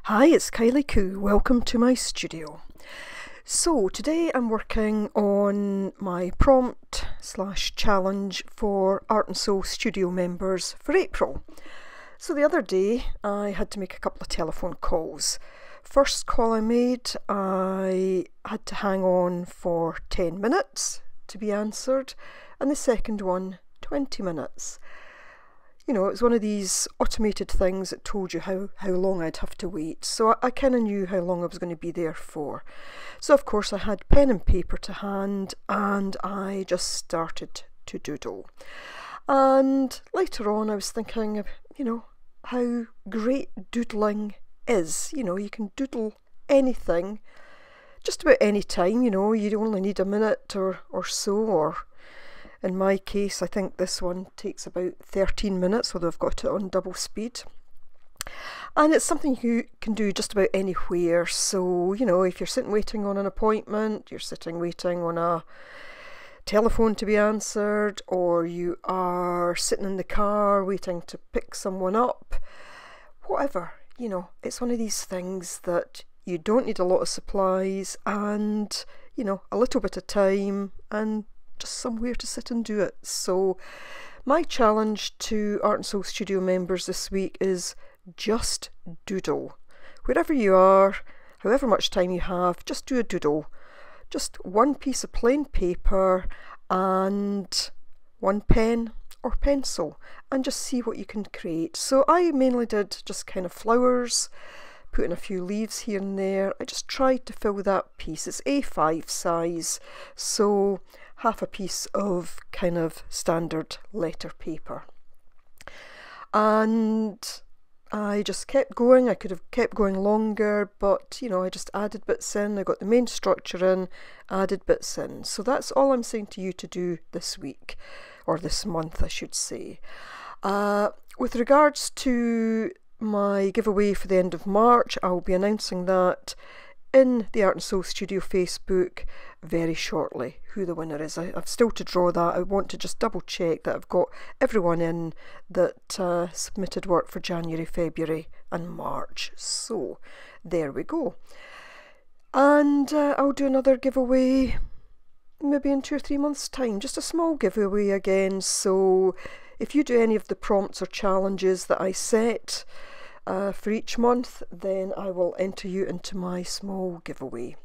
Hi, it's Kylie Coo. Welcome to my studio. So today I'm working on my prompt / challenge for Art and Soul studio members for April. So the other day I had to make a couple of telephone calls. First call I made, I had to hang on for 10 minutes to be answered, and the second one 20 minutes. You know, it was one of these automated things that told you how long I'd have to wait. So I kind of knew how long I was going to be there for. So of course I had pen and paper to hand and I just started to doodle. And later on I was thinking of, how great doodling is. You can doodle anything, just about any time, you only need a minute or so, or in my case, I think this one takes about 13 minutes, although I've got it on double speed. And it's something you can do just about anywhere. So, if you're sitting waiting on an appointment, you're sitting waiting on a telephone to be answered, or you are sitting in the car waiting to pick someone up, whatever, it's one of these things that you don't need a lot of supplies and, a little bit of time and just somewhere to sit and do it. So my challenge to Art and Soul Studio members this week is just doodle. Wherever you are, however much time you have, just do a doodle. Just one piece of plain paper and one pen or pencil, and just see what you can create. So I mainly did just kind of flowers, put in a few leaves here and there. I just tried to fill that piece. It's A5 size, so half a piece of kind of standard letter paper. And I just kept going. I could have kept going longer, but I just added bits in. I got the main structure in, added bits in. So that's all I'm saying to you to do this week, or this month I should say. With regards to my giveaway for the end of March, I'll be announcing that in the Art and Soul Studio Facebook very shortly, who the winner is. I've still to draw that. I want to just double check that I've got everyone in that submitted work for January, February and March. So there we go. And I'll do another giveaway maybe in 2 or 3 months' time, just a small giveaway again. So if you do any of the prompts or challenges that I set for each month, then I will enter you into my small giveaway.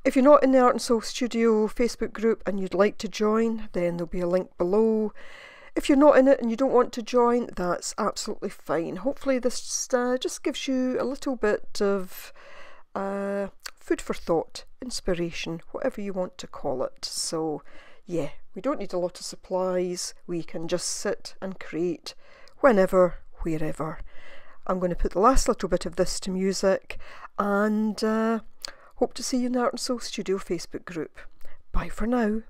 If you're not in the Art and Soul Studio Facebook group and you'd like to join, then there'll be a link below. If you're not in it and you don't want to join, that's absolutely fine. Hopefully this just gives you a little bit of food for thought, inspiration, whatever you want to call it. So yeah, we don't need a lot of supplies. We can just sit and create whenever, wherever. I'm going to put the last little bit of this to music, and hope to see you in the Art and Soul Studio Facebook group. Bye for now.